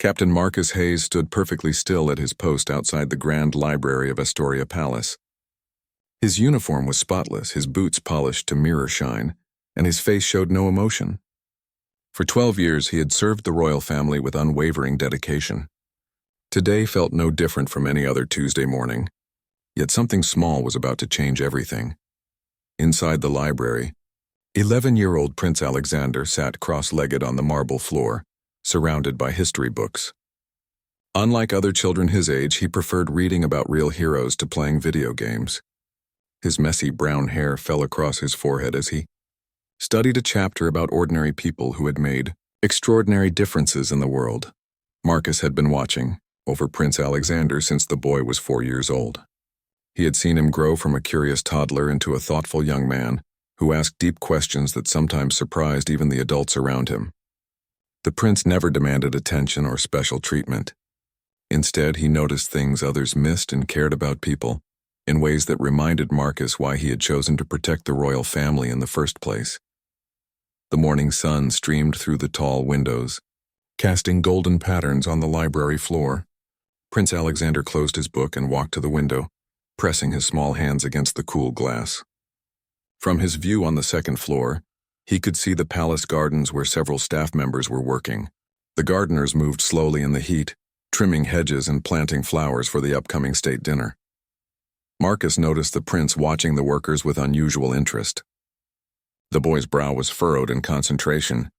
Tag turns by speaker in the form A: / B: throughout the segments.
A: Captain Marcus Hayes stood perfectly still at his post outside the grand library of Astoria Palace. His uniform was spotless, his boots polished to mirror shine, and his face showed no emotion. For 12 years he had served the royal family with unwavering dedication. Today felt no different from any other Tuesday morning, yet something small was about to change everything. Inside the library, 11-year-old Prince Alexander sat cross-legged on the marble floor, surrounded by history books. Unlike other children his age, he preferred reading about real heroes to playing video games. His messy brown hair fell across his forehead as he studied a chapter about ordinary people who had made extraordinary differences in the world. Marcus had been watching over Prince Alexander since the boy was 4 years old. He had seen him grow from a curious toddler into a thoughtful young man who asked deep questions that sometimes surprised even the adults around him. The prince never demanded attention or special treatment. Instead, he noticed things others missed and cared about people in ways that reminded Marcus why he had chosen to protect the royal family in the first place. The morning sun streamed through the tall windows, casting golden patterns on the library floor. Prince Alexander closed his book and walked to the window, pressing his small hands against the cool glass. From his view on the second floor, he could see the palace gardens where several staff members were working. The gardeners moved slowly in the heat, trimming hedges and planting flowers for the upcoming state dinner. Marcus noticed the prince watching the workers with unusual interest. The boy's brow was furrowed in concentration,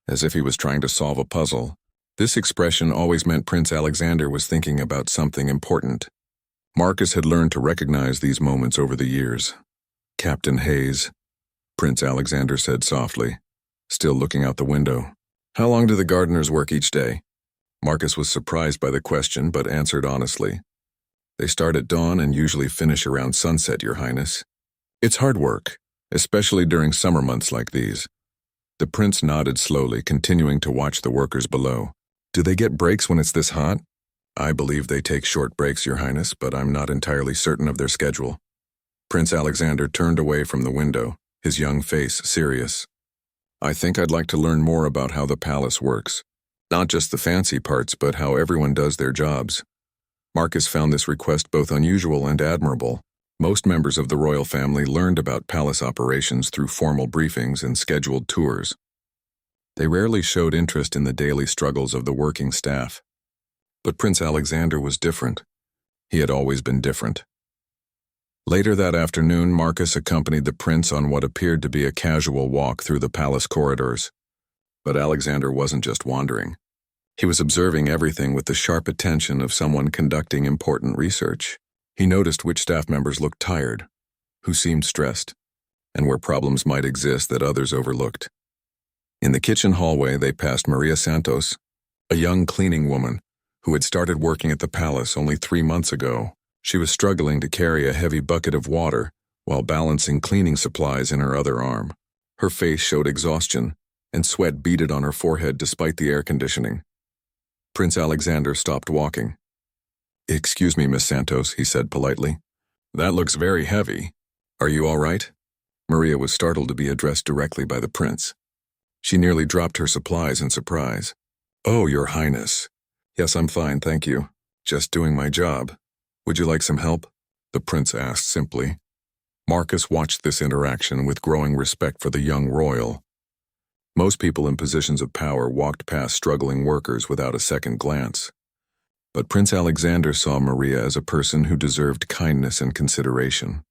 A: as if he was trying to solve a puzzle. This expression always meant Prince Alexander was thinking about something important. Marcus had learned to recognize these moments over the years. "Captain Hayes," Prince Alexander said softly, still looking out the window. "How long do the gardeners work each day?" Marcus was surprised by the question, but answered honestly. "They start at dawn and usually finish around sunset, Your Highness. It's hard work, especially during summer months like these." The prince nodded slowly, continuing to watch the workers below. "Do they get breaks when it's this hot?" "I believe they take short breaks, Your Highness, but I'm not entirely certain of their schedule." Prince Alexander turned away from the window, his young face serious. "I think I'd like to learn more about how the palace works. Not just the fancy parts, but how everyone does their jobs." Marcus found this request both unusual and admirable. Most members of the royal family learned about palace operations through formal briefings and scheduled tours. They rarely showed interest in the daily struggles of the working staff. But Prince Alexander was different. He had always been different. Later that afternoon, Marcus accompanied the prince on what appeared to be a casual walk through the palace corridors. But Alexander wasn't just wandering. He was observing everything with the sharp attention of someone conducting important research. He noticed which staff members looked tired, who seemed stressed, and where problems might exist that others overlooked. In the kitchen hallway, they passed Maria Santos, a young cleaning woman who had started working at the palace only 3 months ago. She was struggling to carry a heavy bucket of water while balancing cleaning supplies in her other arm. Her face showed exhaustion, and sweat beaded on her forehead despite the air conditioning. Prince Alexander stopped walking. "Excuse me, Miss Santos," he said politely. "That looks very heavy. Are you all right?" Maria was startled to be addressed directly by the prince. She nearly dropped her supplies in surprise. "Oh, Your Highness. Yes, I'm fine, thank you. Just doing my job. Would you like some help?" the prince asked simply. Marcus watched this interaction with growing respect for the young royal. Most people in positions of power walked past struggling workers without a second glance. But Prince Alexander saw Maria as a person who deserved kindness and consideration.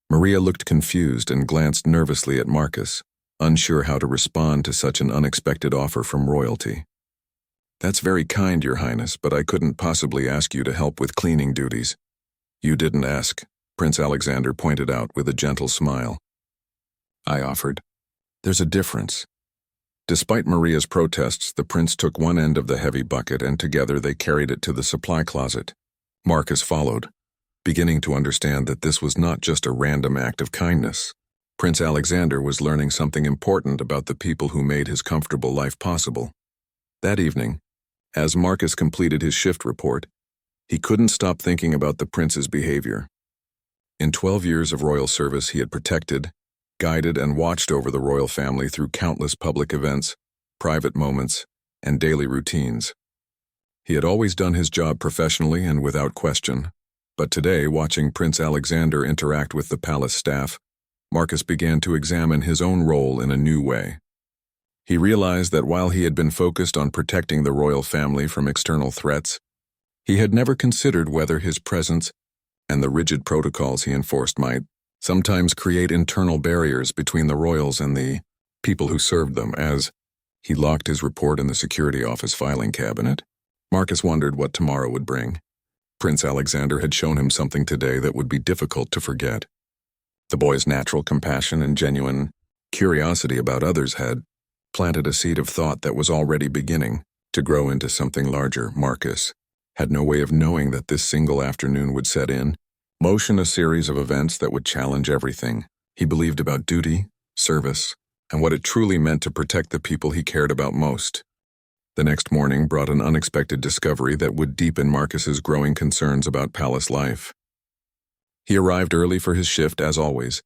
A: Maria looked confused and glanced nervously at Marcus, unsure how to respond to such an unexpected offer from royalty. "That's very kind, Your Highness, but I couldn't possibly ask you to help with cleaning duties." "You didn't ask," Prince Alexander pointed out with a gentle smile. "I offered. There's a difference." Despite Maria's protests, the prince took one end of the heavy bucket and together they carried it to the supply closet. Marcus followed, beginning to understand that this was not just a random act of kindness. Prince Alexander was learning something important about the people who made his comfortable life possible. That evening, as Marcus completed his shift report, he couldn't stop thinking about the prince's behavior. In 12 years of royal service, he had protected, guided, and watched over the royal family through countless public events, private moments, and daily routines. He had always done his job professionally and without question. But today, watching Prince Alexander interact with the palace staff, Marcus began to examine his own role in a new way. He realized that while he had been focused on protecting the royal family from external threats, he had never considered whether his presence and the rigid protocols he enforced might sometimes create internal barriers between the royals and the people who served them. As he locked his report in the security office filing cabinet, Marcus wondered what tomorrow would bring. Prince Alexander had shown him something today that would be difficult to forget. The boy's natural compassion and genuine curiosity about others had planted a seed of thought that was already beginning to grow into something larger. Marcus had no way of knowing that this single afternoon would set in motion a series of events that would challenge everything he believed about duty, service, and what it truly meant to protect the people he cared about most. The next morning brought an unexpected discovery that would deepen Marcus's growing concerns about palace life. He arrived early for his shift, as always,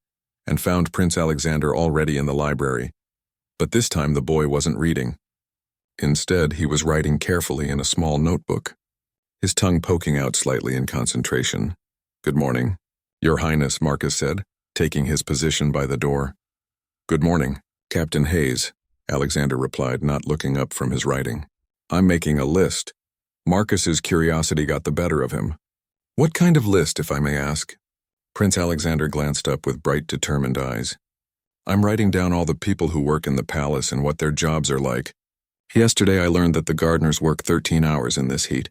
A: and found Prince Alexander already in the library. But this time the boy wasn't reading. Instead, he was writing carefully in a small notebook, his tongue poking out slightly in concentration. "Good morning, Your Highness," Marcus said, taking his position by the door. "Good morning, Captain Hayes," Alexander replied, not looking up from his writing. "I'm making a list." Marcus's curiosity got the better of him. "What kind of list, if I may ask?" Prince Alexander glanced up with bright, determined eyes. "I'm writing down all the people who work in the palace and what their jobs are like. Yesterday I learned that the gardeners work 13 hours in this heat,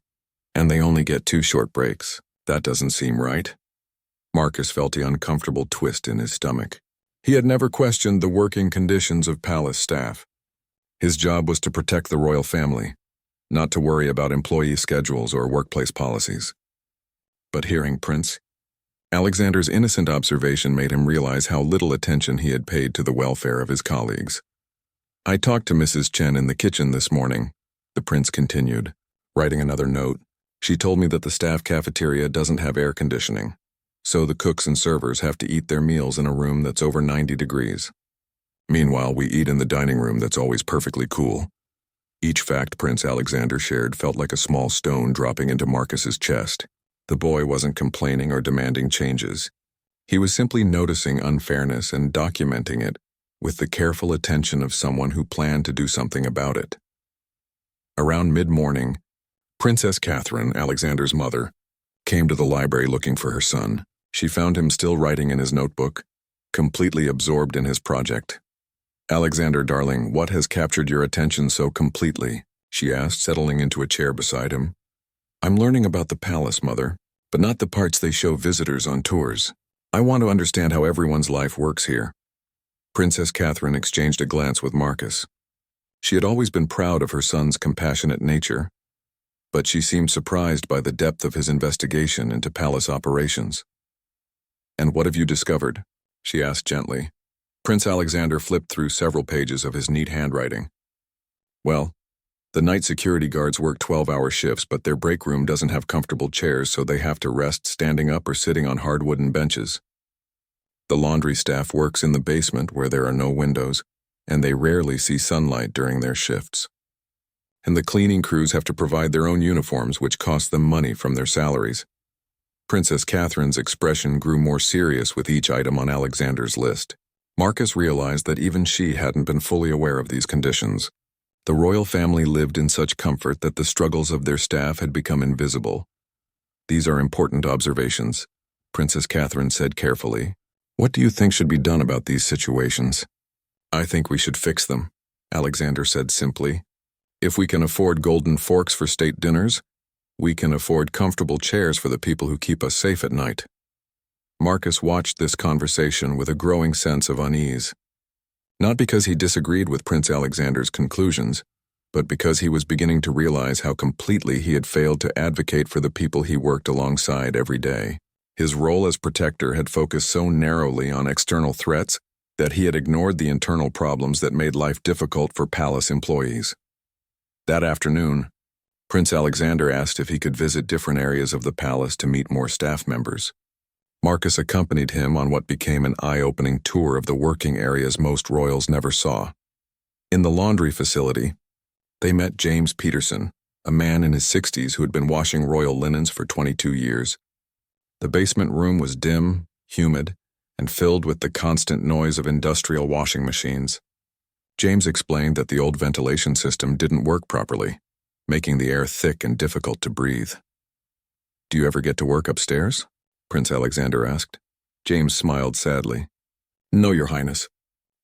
A: and they only get 2 short breaks. That doesn't seem right." Marcus felt the uncomfortable twist in his stomach. He had never questioned the working conditions of palace staff. His job was to protect the royal family, not to worry about employee schedules or workplace policies. But hearing Prince Alexander's innocent observation made him realize how little attention he had paid to the welfare of his colleagues. "I talked to Mrs. Chen in the kitchen this morning," the prince continued, writing another note. "She told me that the staff cafeteria doesn't have air conditioning, so the cooks and servers have to eat their meals in a room that's over 90 degrees. Meanwhile, we eat in the dining room that's always perfectly cool." Each fact Prince Alexander shared felt like a small stone dropping into Marcus's chest. The boy wasn't complaining or demanding changes. He was simply noticing unfairness and documenting it with the careful attention of someone who planned to do something about it. Around mid-morning, Princess Catherine, Alexander's mother, came to the library looking for her son. She found him still writing in his notebook, completely absorbed in his project. "Alexander, darling, what has captured your attention so completely?" she asked, settling into a chair beside him. "I'm learning about the palace, Mother, but not the parts they show visitors on tours. I want to understand how everyone's life works here." Princess Catherine exchanged a glance with Marcus. She had always been proud of her son's compassionate nature, but she seemed surprised by the depth of his investigation into palace operations. "And what have you discovered?" she asked gently. Prince Alexander flipped through several pages of his neat handwriting. "Well, the night security guards work 12-hour shifts, but their break room doesn't have comfortable chairs, so they have to rest standing up or sitting on hard wooden benches. The laundry staff works in the basement where there are no windows, and they rarely see sunlight during their shifts. And the cleaning crews have to provide their own uniforms, which cost them money from their salaries." Princess Catherine's expression grew more serious with each item on Alexander's list. Marcus realized that even she hadn't been fully aware of these conditions. The royal family lived in such comfort that the struggles of their staff had become invisible. "These are important observations," Princess Catherine said carefully. "What do you think should be done about these situations?" "I think we should fix them," Alexander said simply. "If we can afford golden forks for state dinners, we can afford comfortable chairs for the people who keep us safe at night." Marcus watched this conversation with a growing sense of unease. Not because he disagreed with Prince Alexander's conclusions, but because he was beginning to realize how completely he had failed to advocate for the people he worked alongside every day. His role as protector had focused so narrowly on external threats that he had ignored the internal problems that made life difficult for palace employees. That afternoon, Prince Alexander asked if he could visit different areas of the palace to meet more staff members. Marcus accompanied him on what became an eye-opening tour of the working areas most royals never saw. In the laundry facility, they met James Peterson, a man in his 60s who had been washing royal linens for 22 years. The basement room was dim, humid, and filled with the constant noise of industrial washing machines. James explained that the old ventilation system didn't work properly, making the air thick and difficult to breathe. "Do you ever get to work upstairs?" Prince Alexander asked. James smiled sadly. "No, Your Highness.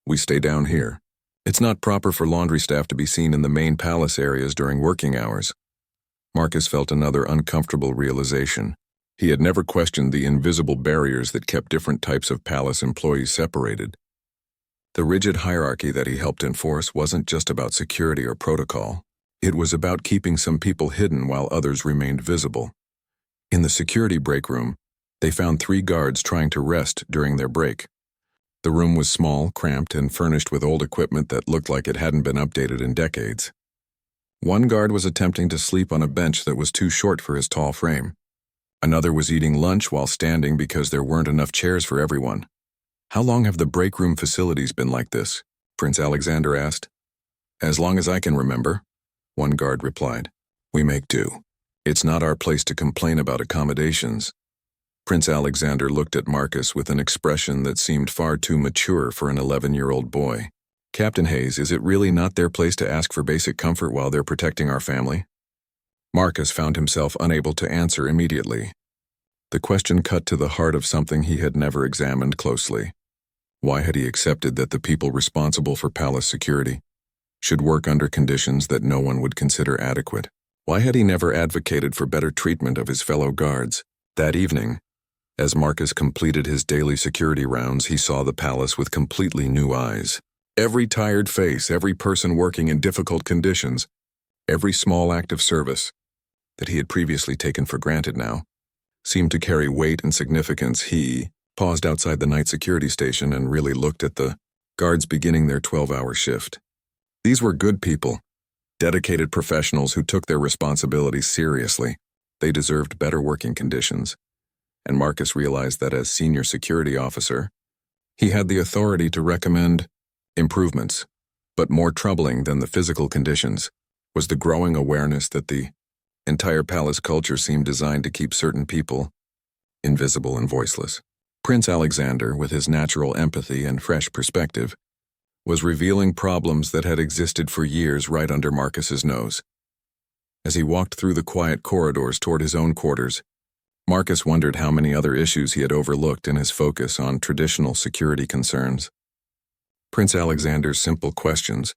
A: We stay down here. It's not proper for laundry staff to be seen in the main palace areas during working hours." Marcus felt another uncomfortable realization. He had never questioned the invisible barriers that kept different types of palace employees separated. The rigid hierarchy that he helped enforce wasn't just about security or protocol. It was about keeping some people hidden while others remained visible. In the security break room, they found 3 guards trying to rest during their break. The room was small, cramped, and furnished with old equipment that looked like it hadn't been updated in decades. One guard was attempting to sleep on a bench that was too short for his tall frame. Another was eating lunch while standing because there weren't enough chairs for everyone. "How long have the break room facilities been like this?" Prince Alexander asked. "As long as I can remember," one guard replied. "We make do. It's not our place to complain about accommodations." Prince Alexander looked at Marcus with an expression that seemed far too mature for an 11-year-old boy. "Captain Hayes, is it really not their place to ask for basic comfort while they're protecting our family?" Marcus found himself unable to answer immediately. The question cut to the heart of something he had never examined closely. Why had he accepted that the people responsible for palace security should work under conditions that no one would consider adequate? Why had he never advocated for better treatment of his fellow guards? That evening, as Marcus completed his daily security rounds, he saw the palace with completely new eyes. Every tired face, every person working in difficult conditions, every small act of service that he had previously taken for granted now seemed to carry weight and significance. He paused outside the night security station and really looked at the guards beginning their 12-hour shift. These were good people, dedicated professionals who took their responsibilities seriously. They deserved better working conditions, and Marcus realized that as senior security officer, he had the authority to recommend improvements. But more troubling than the physical conditions was the growing awareness that the entire palace culture seemed designed to keep certain people invisible and voiceless. Prince Alexander, with his natural empathy and fresh perspective, was revealing problems that had existed for years right under Marcus's nose. As he walked through the quiet corridors toward his own quarters, Marcus wondered how many other issues he had overlooked in his focus on traditional security concerns. Prince Alexander's simple questions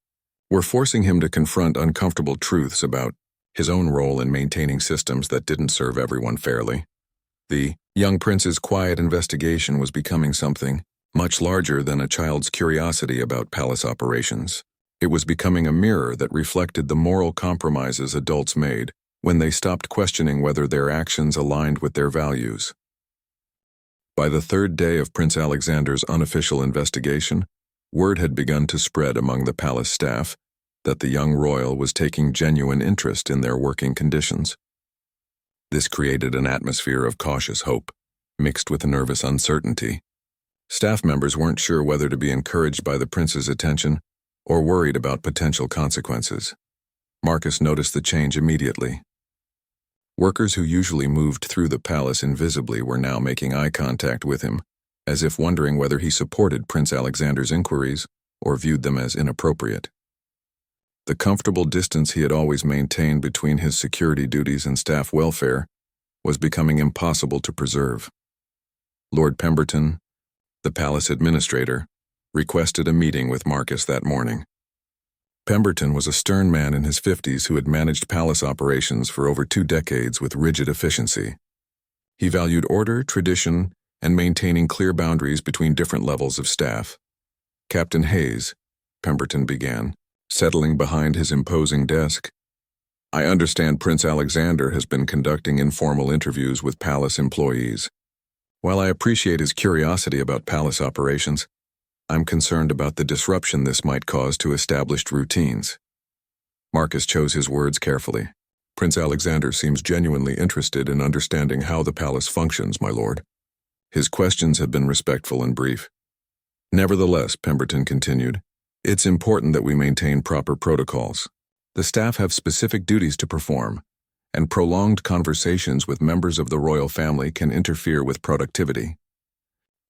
A: were forcing him to confront uncomfortable truths about his own role in maintaining systems that didn't serve everyone fairly. The young prince's quiet investigation was becoming something much larger than a child's curiosity about palace operations. It was becoming a mirror that reflected the moral compromises adults made when they stopped questioning whether their actions aligned with their values. By the 3rd day of Prince Alexander's unofficial investigation, word had begun to spread among the palace staff that the young royal was taking genuine interest in their working conditions. This created an atmosphere of cautious hope, mixed with nervous uncertainty. Staff members weren't sure whether to be encouraged by the prince's attention or worried about potential consequences. Marcus noticed the change immediately. Workers who usually moved through the palace invisibly were now making eye contact with him, as if wondering whether he supported Prince Alexander's inquiries or viewed them as inappropriate. The comfortable distance he had always maintained between his security duties and staff welfare was becoming impossible to preserve. Lord Pemberton, the palace administrator, requested a meeting with Marcus that morning. Pemberton was a stern man in his 50s who had managed palace operations for over 2 decades with rigid efficiency. He valued order, tradition, and maintaining clear boundaries between different levels of staff. "Captain Hayes," Pemberton began, settling behind his imposing desk, "I understand Prince Alexander has been conducting informal interviews with palace employees. While I appreciate his curiosity about palace operations, I'm concerned about the disruption this might cause to established routines." Marcus chose his words carefully. "Prince Alexander seems genuinely interested in understanding how the palace functions, my lord." His questions had been respectful and brief. "Nevertheless," Pemberton continued, "it's important that we maintain proper protocols. The staff have specific duties to perform, and prolonged conversations with members of the royal family can interfere with productivity.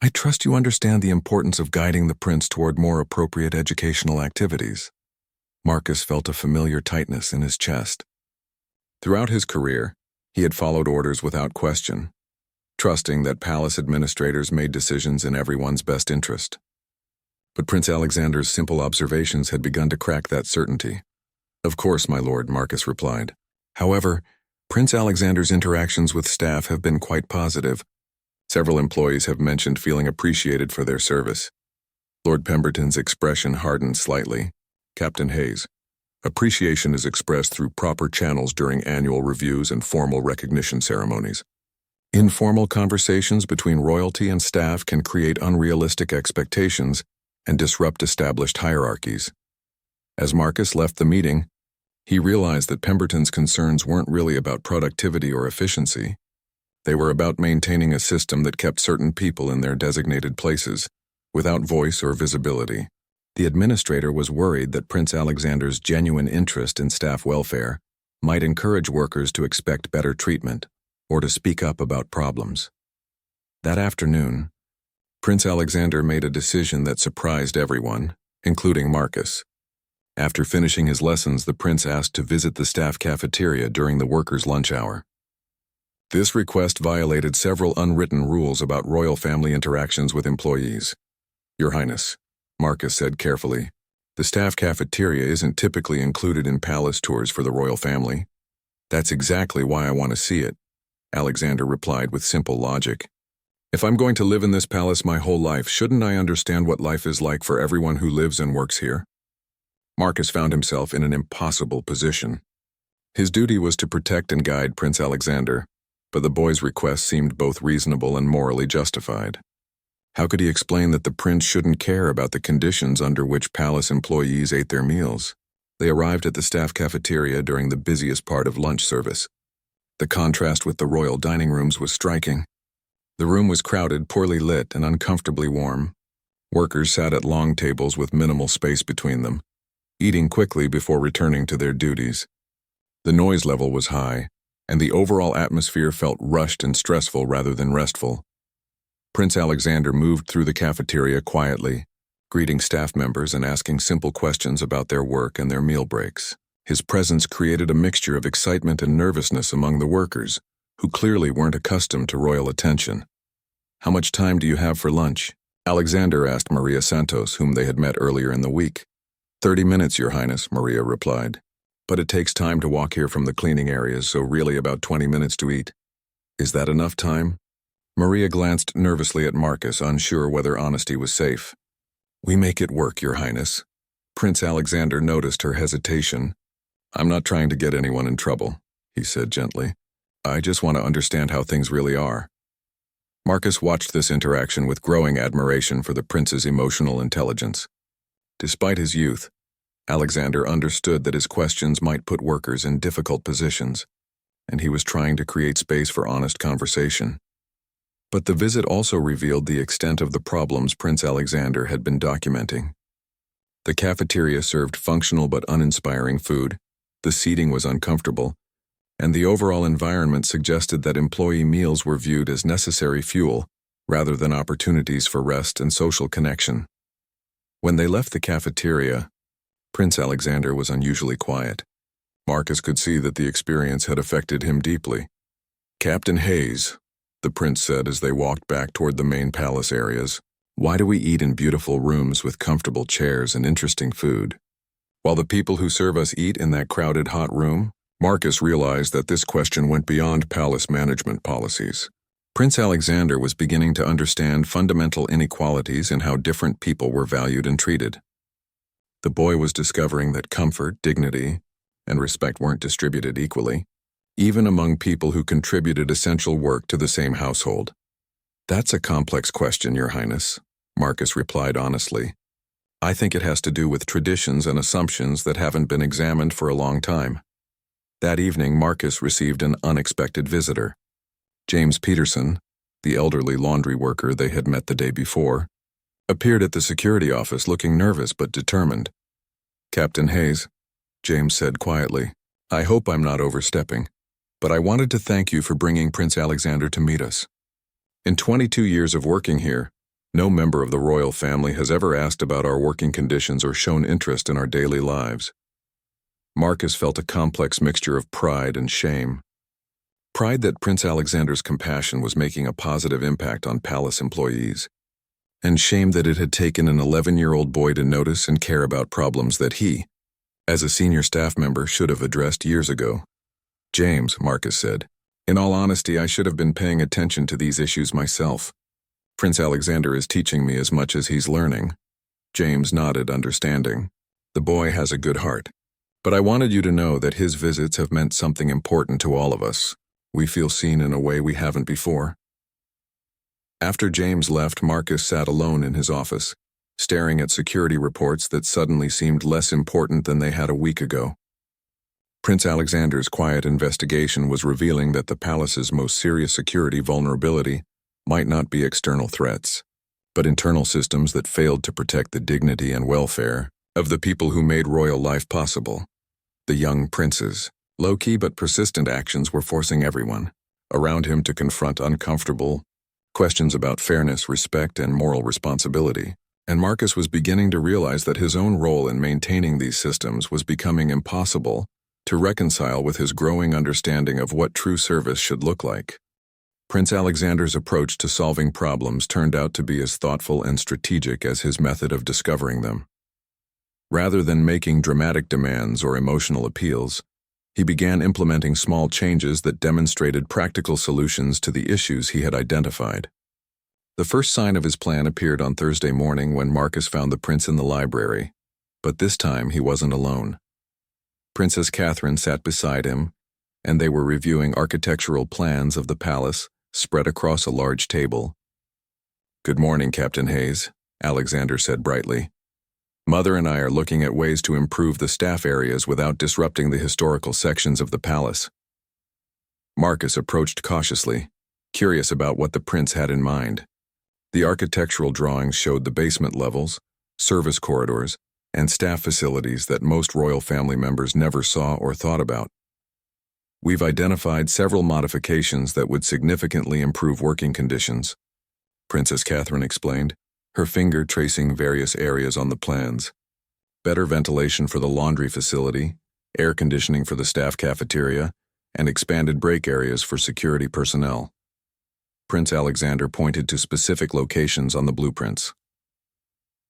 A: I trust you understand the importance of guiding the prince toward more appropriate educational activities. Marcus felt a familiar tightness in his chest. Throughout his career, he had followed orders without question, trusting that palace administrators made decisions in everyone's best interest. But Prince Alexander's simple observations had begun to crack that certainty. Of course, my lord, Marcus replied. However, Prince Alexander's interactions with staff have been quite positive. Several employees have mentioned feeling appreciated for their service. Lord Pemberton's expression hardened slightly. Captain Hayes, appreciation is expressed through proper channels during annual reviews and formal recognition ceremonies. Informal conversations between royalty and staff can create unrealistic expectations and disrupt established hierarchies. As Marcus left the meeting, he realized that Pemberton's concerns weren't really about productivity or efficiency. They were about maintaining a system that kept certain people in their designated places, without voice or visibility. The administrator was worried that Prince Alexander's genuine interest in staff welfare might encourage workers to expect better treatment or to speak up about problems. That afternoon, Prince Alexander made a decision that surprised everyone, including Marcus. After finishing his lessons, the prince asked to visit the staff cafeteria during the workers' lunch hour. This request violated several unwritten rules about royal family interactions with employees. Your Highness, Marcus said carefully, the staff cafeteria isn't typically included in palace tours for the royal family. That's exactly why I want to see it, Alexander replied with simple logic. If I'm going to live in this palace my whole life, shouldn't I understand what life is like for everyone who lives and works here? Marcus found himself in an impossible position. His duty was to protect and guide Prince Alexander, but the boy's request seemed both reasonable and morally justified. How could he explain that the prince shouldn't care about the conditions under which palace employees ate their meals? They arrived at the staff cafeteria during the busiest part of lunch service. The contrast with the royal dining rooms was striking. The room was crowded, poorly lit, and uncomfortably warm. Workers sat at long tables with minimal space between them, eating quickly before returning to their duties. The noise level was high, and the overall atmosphere felt rushed and stressful rather than restful. Prince Alexander moved through the cafeteria quietly, greeting staff members and asking simple questions about their work and their meal breaks. His presence created a mixture of excitement and nervousness among the workers, who clearly weren't accustomed to royal attention. How much time do you have for lunch? Alexander asked Maria Santos, whom they had met earlier in the week. 30 minutes, Your Highness, Maria replied. But it takes time to walk here from the cleaning areas, so really about 20 minutes to eat. Is that enough time? Maria glanced nervously at Marcus, unsure whether honesty was safe. We make it work, Your Highness. Prince Alexander noticed her hesitation. I'm not trying to get anyone in trouble, he said gently. I just want to understand how things really are. Marcus watched this interaction with growing admiration for the prince's emotional intelligence. Despite his youth, Alexander understood that his questions might put workers in difficult positions, and he was trying to create space for honest conversation. But the visit also revealed the extent of the problems Prince Alexander had been documenting. The cafeteria served functional but uninspiring food, the seating was uncomfortable, and the overall environment suggested that employee meals were viewed as necessary fuel rather than opportunities for rest and social connection. When they left the cafeteria, Prince Alexander was unusually quiet. Marcus could see that the experience had affected him deeply. Captain Hayes, the prince said as they walked back toward the main palace areas, why do we eat in beautiful rooms with comfortable chairs and interesting food, while the people who serve us eat in that crowded hot room? Marcus realized that this question went beyond palace management policies. Prince Alexander was beginning to understand fundamental inequalities in how different people were valued and treated. The boy was discovering that comfort, dignity, and respect weren't distributed equally, even among people who contributed essential work to the same household. That's a complex question, Your Highness, Marcus replied honestly. I think it has to do with traditions and assumptions that haven't been examined for a long time. That evening, Marcus received an unexpected visitor. James Peterson, the elderly laundry worker they had met the day before, appeared at the security office looking nervous but determined. Captain Hayes, James said quietly. "I hope I'm not overstepping, but I wanted to thank you for bringing Prince Alexander to meet us. In 22 years of working here, no member of the royal family has ever asked about our working conditions or shown interest in our daily lives." Marcus felt a complex mixture of pride and shame. Pride that Prince Alexander's compassion was making a positive impact on palace employees, and shame that it had taken an 11-year-old boy to notice and care about problems that he, as a senior staff member, should have addressed years ago. "James," Marcus said, "in all honesty, I should have been paying attention to these issues myself. Prince Alexander is teaching me as much as he's learning." James nodded, understanding. "The boy has a good heart. But I wanted you to know that his visits have meant something important to all of us. We feel seen in a way we haven't before." After James left, Marcus sat alone in his office, staring at security reports that suddenly seemed less important than they had a week ago. Prince Alexander's quiet investigation was revealing that the palace's most serious security vulnerability might not be external threats, but internal systems that failed to protect the dignity and welfare of the people who made royal life possible. The young prince's low-key but persistent actions were forcing everyone around him to confront uncomfortable questions about fairness, respect, and moral responsibility. And Marcus was beginning to realize that his own role in maintaining these systems was becoming impossible to reconcile with his growing understanding of what true service should look like. Prince Alexander's approach to solving problems turned out to be as thoughtful and strategic as his method of discovering them. Rather than making dramatic demands or emotional appeals, he began implementing small changes that demonstrated practical solutions to the issues he had identified. The first sign of his plan appeared on Thursday morning when Marcus found the prince in the library, but this time he wasn't alone. Princess Catherine sat beside him, and they were reviewing architectural plans of the palace spread across a large table. "Good morning, Captain Hayes," Alexander said brightly. "Mother and I are looking at ways to improve the staff areas without disrupting the historical sections of the palace." Marcus approached cautiously, curious about what the prince had in mind. The architectural drawings showed the basement levels, service corridors, and staff facilities that most royal family members never saw or thought about. "We've identified several modifications that would significantly improve working conditions," Princess Catherine explained, her finger tracing various areas on the plans. "Better ventilation for the laundry facility, air conditioning for the staff cafeteria, and expanded break areas for security personnel." Prince Alexander pointed to specific locations on the blueprints.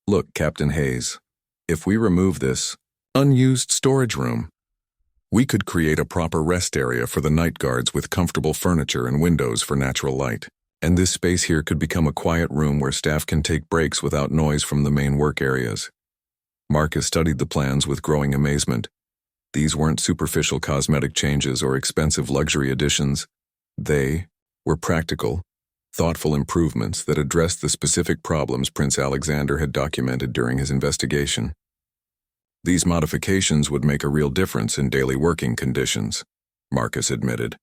A: "Look, Captain Hayes, if we remove this unused storage room, we could create a proper rest area for the night guards with comfortable furniture and windows for natural light. And this space here could become a quiet room where staff can take breaks without noise from the main work areas." Marcus studied the plans with growing amazement. These weren't superficial cosmetic changes or expensive luxury additions. They were practical, thoughtful improvements that addressed the specific problems Prince Alexander had documented during his investigation. These modifications would make a real difference in daily working conditions, Marcus admitted.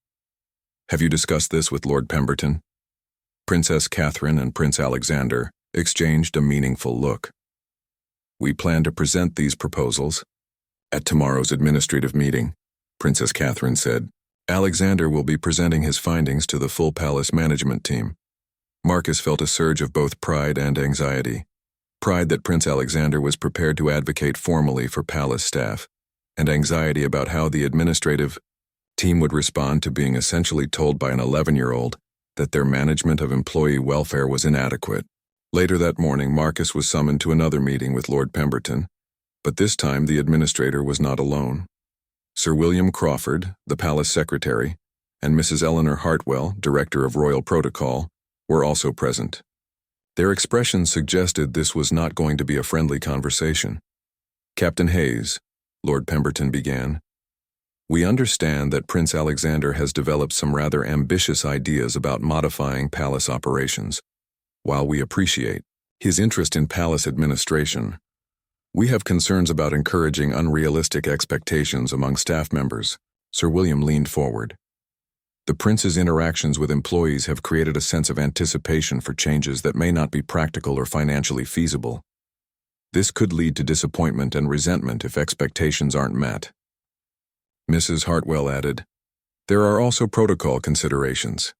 A: "Have you discussed this with Lord Pemberton?" Princess Catherine and Prince Alexander exchanged a meaningful look. "We plan to present these proposals at tomorrow's administrative meeting," Princess Catherine said. "Alexander will be presenting his findings to the full palace management team." Marcus felt a surge of both pride and anxiety. Pride that Prince Alexander was prepared to advocate formally for palace staff, and anxiety about how the administrative team would respond to being essentially told by an 11-year-old that their management of employee welfare was inadequate. Later that morning, Marcus was summoned to another meeting with Lord Pemberton, but this time the administrator was not alone. Sir William Crawford, the palace secretary, and Mrs. Eleanor Hartwell, director of royal protocol, were also present. Their expressions suggested this was not going to be a friendly conversation. "Captain Hayes," Lord Pemberton began, "we understand that Prince Alexander has developed some rather ambitious ideas about modifying palace operations. While we appreciate his interest in palace administration, we have concerns about encouraging unrealistic expectations among staff members." Sir William leaned forward. "The prince's interactions with employees have created a sense of anticipation for changes that may not be practical or financially feasible. This could lead to disappointment and resentment if expectations aren't met." Mrs. Hartwell added, "There are also protocol considerations.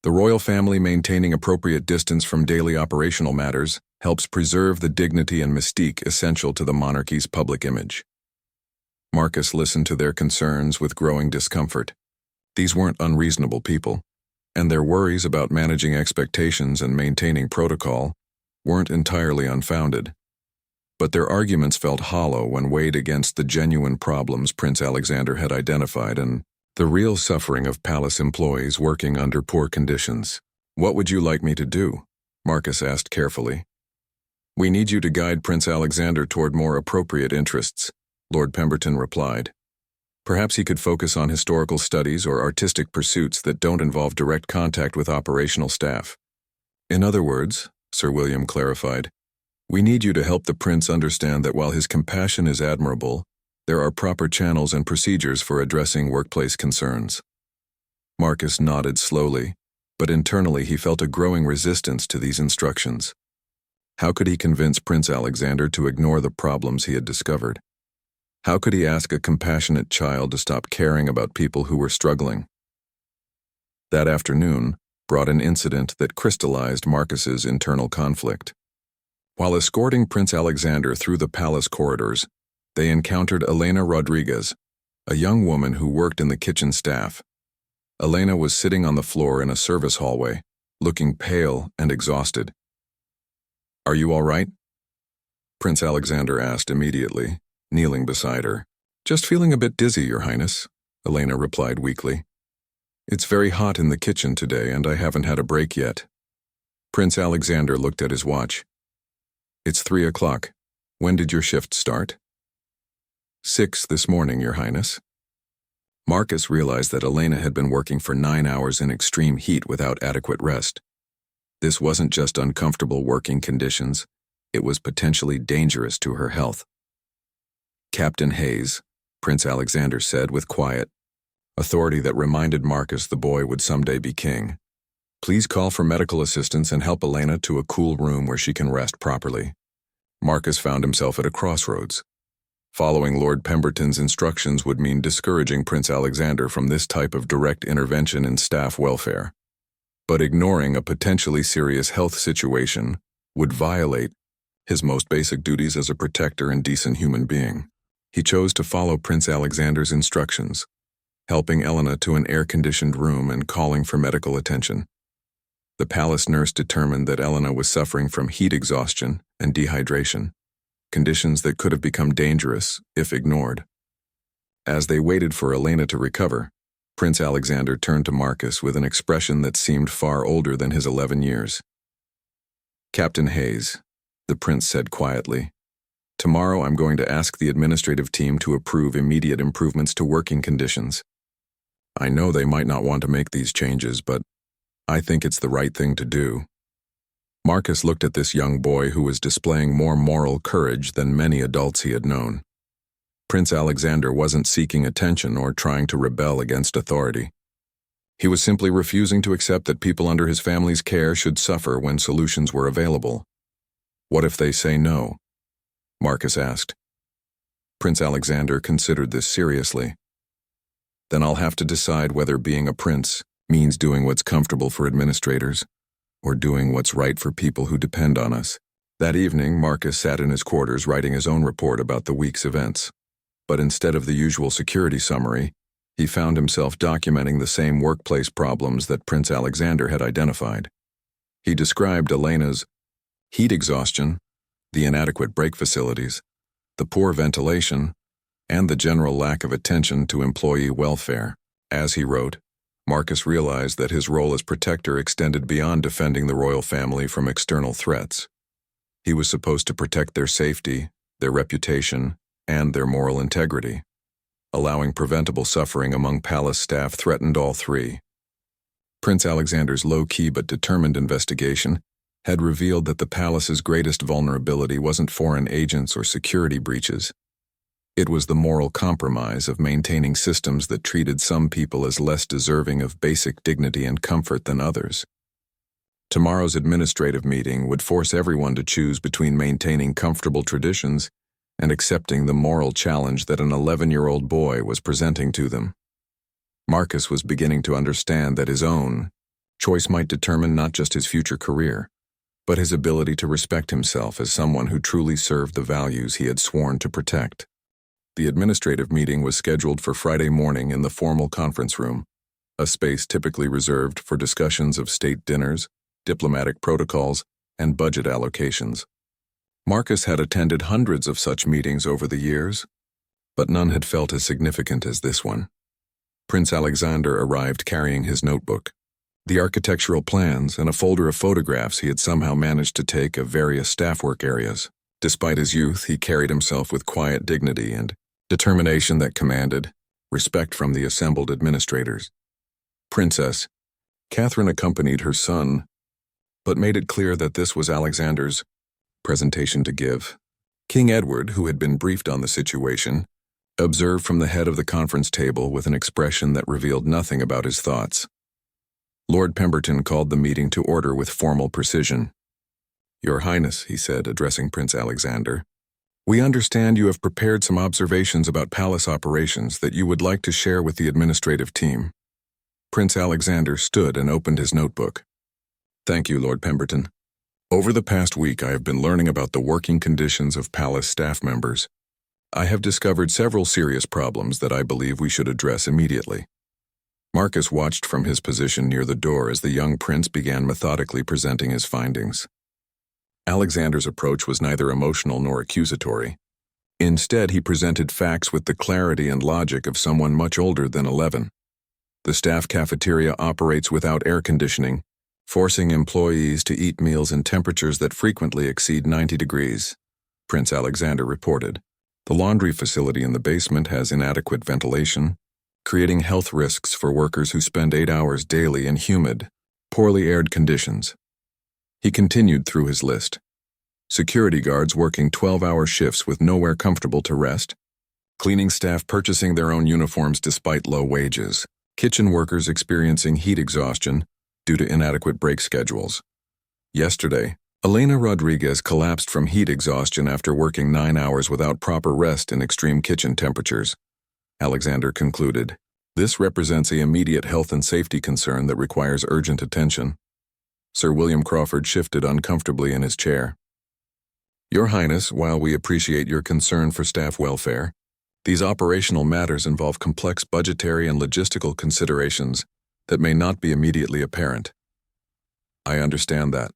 A: The royal family maintaining appropriate distance from daily operational matters helps preserve the dignity and mystique essential to the monarchy's public image." Marcus listened to their concerns with growing discomfort. These weren't unreasonable people, and their worries about managing expectations and maintaining protocol weren't entirely unfounded. But their arguments felt hollow when weighed against the genuine problems Prince Alexander had identified and the real suffering of palace employees working under poor conditions. "What would you like me to do?" Marcus asked carefully. "We need you to guide Prince Alexander toward more appropriate interests," Lord Pemberton replied. "Perhaps he could focus on historical studies or artistic pursuits that don't involve direct contact with operational staff." "In other words," Sir William clarified, "we need you to help the prince understand that while his compassion is admirable, there are proper channels and procedures for addressing workplace concerns." Marcus nodded slowly, but internally he felt a growing resistance to these instructions. How could he convince Prince Alexander to ignore the problems he had discovered? How could he ask a compassionate child to stop caring about people who were struggling? That afternoon brought an incident that crystallized Marcus's internal conflict. While escorting Prince Alexander through the palace corridors, they encountered Elena Rodriguez, a young woman who worked in the kitchen staff. Elena was sitting on the floor in a service hallway, looking pale and exhausted. "Are you all right?" Prince Alexander asked immediately, kneeling beside her. "Just feeling a bit dizzy, Your Highness," Elena replied weakly. "It's very hot in the kitchen today and I haven't had a break yet." Prince Alexander looked at his watch. "It's 3 o'clock. When did your shift start?" 6 this morning, Your Highness." Marcus realized that Elena had been working for 9 hours in extreme heat without adequate rest. This wasn't just uncomfortable working conditions, it was potentially dangerous to her health. "Captain Hayes," Prince Alexander said with quiet authority that reminded Marcus the boy would someday be king, "please call for medical assistance and help Elena to a cool room where she can rest properly." Marcus found himself at a crossroads. Following Lord Pemberton's instructions would mean discouraging Prince Alexander from this type of direct intervention in staff welfare. But ignoring a potentially serious health situation would violate his most basic duties as a protector and decent human being. He chose to follow Prince Alexander's instructions, helping Elena to an air-conditioned room and calling for medical attention. The palace nurse determined that Elena was suffering from heat exhaustion and dehydration, conditions that could have become dangerous if ignored. As they waited for Elena to recover, Prince Alexander turned to Marcus with an expression that seemed far older than his 11 years. "Captain Hayes," the prince said quietly, "tomorrow I'm going to ask the administrative team to approve immediate improvements to working conditions. I know they might not want to make these changes, but I think it's the right thing to do." Marcus looked at this young boy who was displaying more moral courage than many adults he had known. Prince Alexander wasn't seeking attention or trying to rebel against authority. He was simply refusing to accept that people under his family's care should suffer when solutions were available. "What if they say no?" Marcus asked. Prince Alexander considered this seriously. "Then I'll have to decide whether being a prince means doing what's comfortable for administrators, or doing what's right for people who depend on us." That evening, Marcus sat in his quarters writing his own report about the week's events. But instead of the usual security summary, he found himself documenting the same workplace problems that Prince Alexander had identified. He described Elena's heat exhaustion, the inadequate break facilities, the poor ventilation, and the general lack of attention to employee welfare. As he wrote, Marcus realized that his role as protector extended beyond defending the royal family from external threats. He was supposed to protect their safety, their reputation, and their moral integrity. Allowing preventable suffering among palace staff threatened all three. Prince Alexander's low-key but determined investigation had revealed that the palace's greatest vulnerability wasn't foreign agents or security breaches. It was the moral compromise of maintaining systems that treated some people as less deserving of basic dignity and comfort than others. Tomorrow's administrative meeting would force everyone to choose between maintaining comfortable traditions and accepting the moral challenge that an 11-year-old boy was presenting to them. Marcus was beginning to understand that his own choice might determine not just his future career, but his ability to respect himself as someone who truly served the values he had sworn to protect. The administrative meeting was scheduled for Friday morning in the formal conference room, a space typically reserved for discussions of state dinners, diplomatic protocols, and budget allocations. Marcus had attended hundreds of such meetings over the years, but none had felt as significant as this one. Prince Alexander arrived carrying his notebook, the architectural plans, and a folder of photographs he had somehow managed to take of various staff work areas. Despite his youth, he carried himself with quiet dignity and determination that commanded respect from the assembled administrators. Princess Catherine accompanied her son, but made it clear that this was Alexander's presentation to give. King Edward, who had been briefed on the situation, observed from the head of the conference table with an expression that revealed nothing about his thoughts. Lord Pemberton called the meeting to order with formal precision. "Your Highness," he said, addressing Prince Alexander, "we understand you have prepared some observations about palace operations that you would like to share with the administrative team." Prince Alexander stood and opened his notebook. "Thank you, Lord Pemberton. Over the past week, I have been learning about the working conditions of palace staff members. I have discovered several serious problems that I believe we should address immediately." Marcus watched from his position near the door as the young prince began methodically presenting his findings. Alexander's approach was neither emotional nor accusatory. Instead, he presented facts with the clarity and logic of someone much older than 11. The staff cafeteria operates without air conditioning, forcing employees to eat meals in temperatures that frequently exceed 90 degrees, Prince Alexander reported. The laundry facility in the basement has inadequate ventilation, creating health risks for workers who spend 8 hours daily in humid, poorly aired conditions. He continued through his list. Security guards working 12-hour shifts with nowhere comfortable to rest, cleaning staff purchasing their own uniforms despite low wages, kitchen workers experiencing heat exhaustion due to inadequate break schedules. Yesterday, Elena Rodriguez collapsed from heat exhaustion after working 9 hours without proper rest in extreme kitchen temperatures. Alexander concluded, "This represents an immediate health and safety concern that requires urgent attention." Sir William Crawford shifted uncomfortably in his chair. "Your Highness, while we appreciate your concern for staff welfare, these operational matters involve complex budgetary and logistical considerations that may not be immediately apparent." "I understand that,"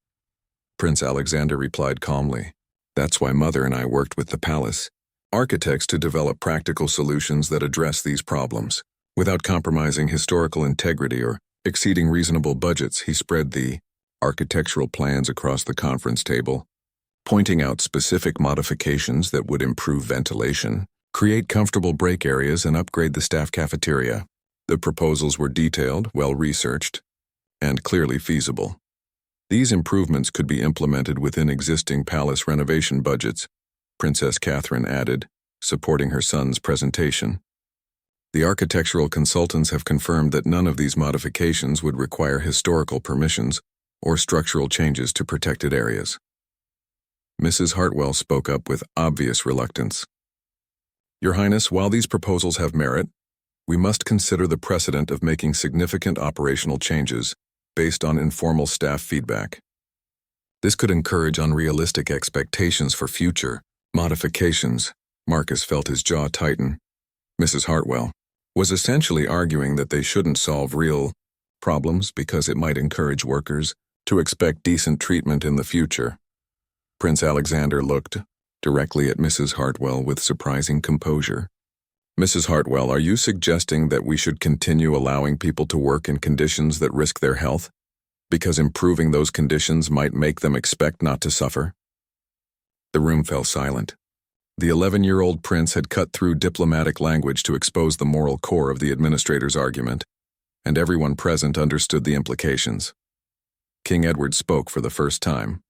A: Prince Alexander replied calmly. "That's why Mother and I worked with the palace architects to develop practical solutions that address these problems. Without compromising historical integrity or exceeding reasonable budgets, he spread the architectural plans across the conference table, pointing out specific modifications that would improve ventilation, create comfortable break areas, and upgrade the staff cafeteria. The proposals were detailed, well-researched, and clearly feasible. These improvements could be implemented within existing palace renovation budgets, Princess Catherine added, supporting her son's presentation. The architectural consultants have confirmed that none of these modifications would require historical permissions or structural changes to protected areas. Mrs. Hartwell spoke up with obvious reluctance. "Your Highness, while these proposals have merit, we must consider the precedent of making significant operational changes based on informal staff feedback. This could encourage unrealistic expectations for future modifications." Marcus felt his jaw tighten. Mrs. Hartwell was essentially arguing that they shouldn't solve real problems because it might encourage workers to expect decent treatment in the future. Prince Alexander looked directly at Mrs. Hartwell with surprising composure. "Mrs. Hartwell, are you suggesting that we should continue allowing people to work in conditions that risk their health, because improving those conditions might make them expect not to suffer?" The room fell silent. The 11-year-old prince had cut through diplomatic language to expose the moral core of the administrator's argument, and everyone present understood the implications. King Edward spoke for the first time.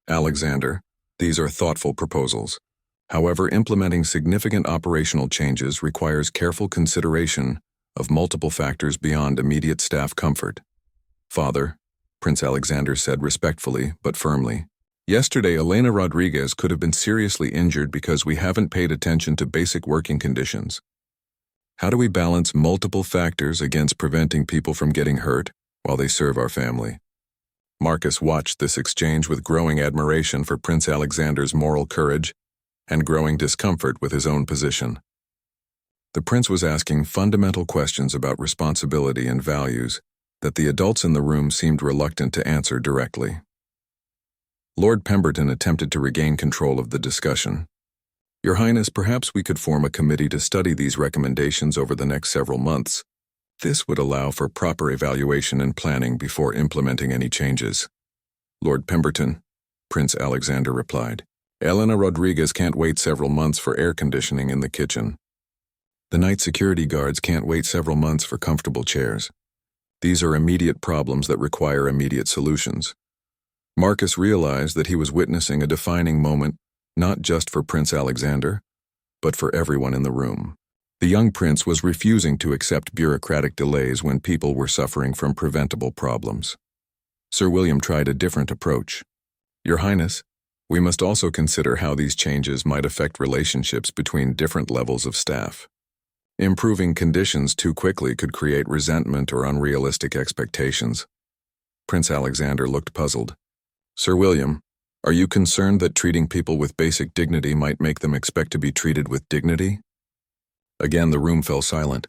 A: "Alexander, these are thoughtful proposals. However, implementing significant operational changes requires careful consideration of multiple factors beyond immediate staff comfort." "Father," Prince Alexander said respectfully but firmly, Yesterday, Elena Rodriguez could have been seriously injured because we haven't paid attention to basic working conditions. How do we balance multiple factors against preventing people from getting hurt while they serve our family? Marcus watched this exchange with growing admiration for Prince Alexander's moral courage and growing discomfort with his own position. The prince was asking fundamental questions about responsibility and values that the adults in the room seemed reluctant to answer directly. Lord Pemberton attempted to regain control of the discussion. Your Highness, perhaps we could form a committee to study these recommendations over the next several months. This would allow for proper evaluation and planning before implementing any changes. Lord Pemberton, Prince Alexander replied. Elena Rodriguez can't wait several months for air conditioning in the kitchen. The night security guards can't wait several months for comfortable chairs. These are immediate problems that require immediate solutions. Marcus realized that he was witnessing a defining moment not just for Prince Alexander, but for everyone in the room. The young prince was refusing to accept bureaucratic delays when people were suffering from preventable problems. Sir William tried a different approach. Your Highness, we must also consider how these changes might affect relationships between different levels of staff. Improving conditions too quickly could create resentment or unrealistic expectations. Prince Alexander looked puzzled. Sir William, are you concerned that treating people with basic dignity might make them expect to be treated with dignity? Again, the room fell silent.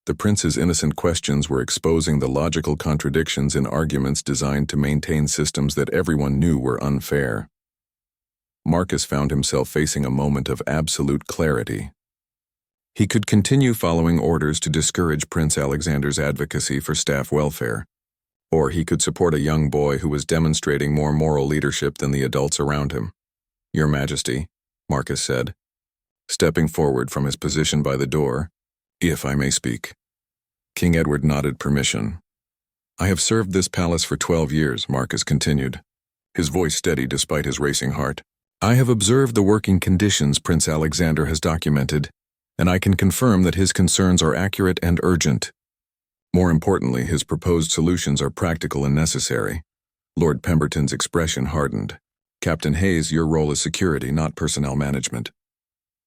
A: The prince's innocent questions were exposing the logical contradictions in arguments designed to maintain systems that everyone knew were unfair. Marcus found himself facing a moment of absolute clarity. He could continue following orders to discourage Prince Alexander's advocacy for staff welfare, or he could support a young boy who was demonstrating more moral leadership than the adults around him. Your Majesty, Marcus said, stepping forward from his position by the door, if I may speak. King Edward nodded permission. I have served this palace for 12 years, Marcus continued, his voice steady despite his racing heart. I have observed the working conditions Prince Alexander has documented, and I can confirm that his concerns are accurate and urgent. More importantly, his proposed solutions are practical and necessary. Lord Pemberton's expression hardened. Captain Hayes, your role is security, not personnel management.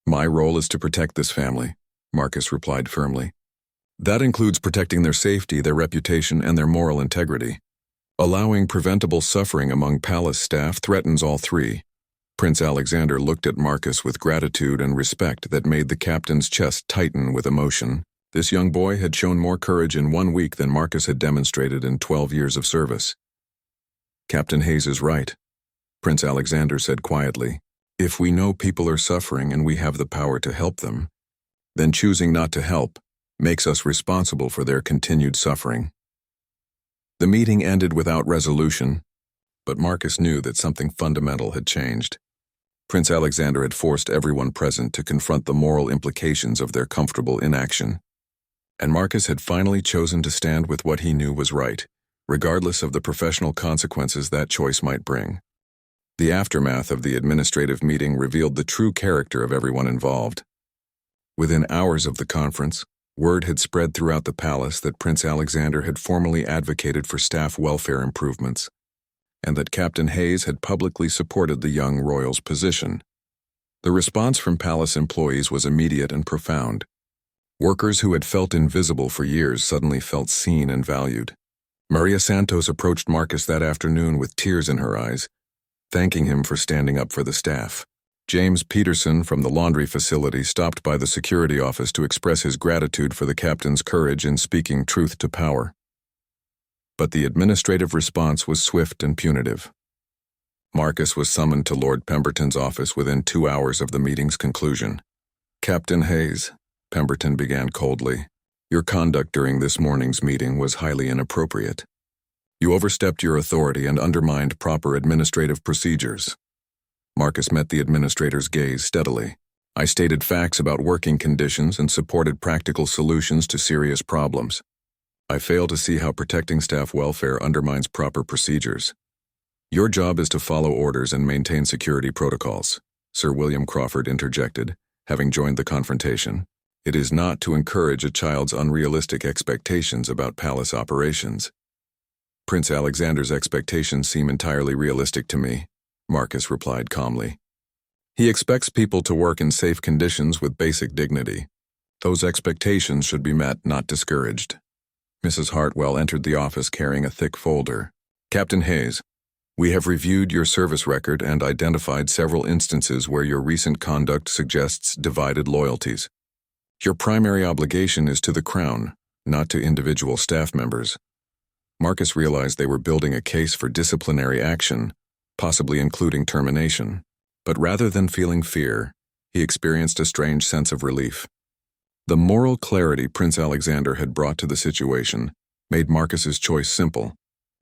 A: My role is to protect this family, Marcus replied firmly. That includes protecting their safety, their reputation, and their moral integrity. Allowing preventable suffering among palace staff threatens all three. Prince Alexander looked at Marcus with gratitude and respect that made the captain's chest tighten with emotion. This young boy had shown more courage in 1 week than Marcus had demonstrated in 12 years of service. Captain Hayes is right, Prince Alexander said quietly. If we know people are suffering and we have the power to help them, then choosing not to help makes us responsible for their continued suffering. The meeting ended without resolution, but Marcus knew that something fundamental had changed. Prince Alexander had forced everyone present to confront the moral implications of their comfortable inaction. And Marcus had finally chosen to stand with what he knew was right, regardless of the professional consequences that choice might bring. The aftermath of the administrative meeting revealed the true character of everyone involved. Within hours of the conference, word had spread throughout the palace that Prince Alexander had formally advocated for staff welfare improvements, and that Captain Hayes had publicly supported the young royal's position. The response from palace employees was immediate and profound. Workers who had felt invisible for years suddenly felt seen and valued. Maria Santos approached Marcus that afternoon with tears in her eyes, thanking him for standing up for the staff. James Peterson from the laundry facility stopped by the security office to express his gratitude for the captain's courage in speaking truth to power. But the administrative response was swift and punitive. Marcus was summoned to Lord Pemberton's office within 2 hours of the meeting's conclusion. Captain Hayes, Pemberton began coldly, your conduct during this morning's meeting was highly inappropriate. You overstepped your authority and undermined proper administrative procedures. Marcus met the administrator's gaze steadily. I stated facts about working conditions and supported practical solutions to serious problems. I fail to see how protecting staff welfare undermines proper procedures. Your job is to follow orders and maintain security protocols, Sir William Crawford interjected, having joined the confrontation. It is not to encourage a child's unrealistic expectations about palace operations. Prince Alexander's expectations seem entirely realistic to me, Marcus replied calmly. He expects people to work in safe conditions with basic dignity. Those expectations should be met, not discouraged. Mrs. Hartwell entered the office carrying a thick folder. Captain Hayes, we have reviewed your service record and identified several instances where your recent conduct suggests divided loyalties. Your primary obligation is to the Crown, not to individual staff members. Marcus realized they were building a case for disciplinary action, possibly including termination. But rather than feeling fear, he experienced a strange sense of relief. The moral clarity Prince Alexander had brought to the situation made Marcus's choice simple,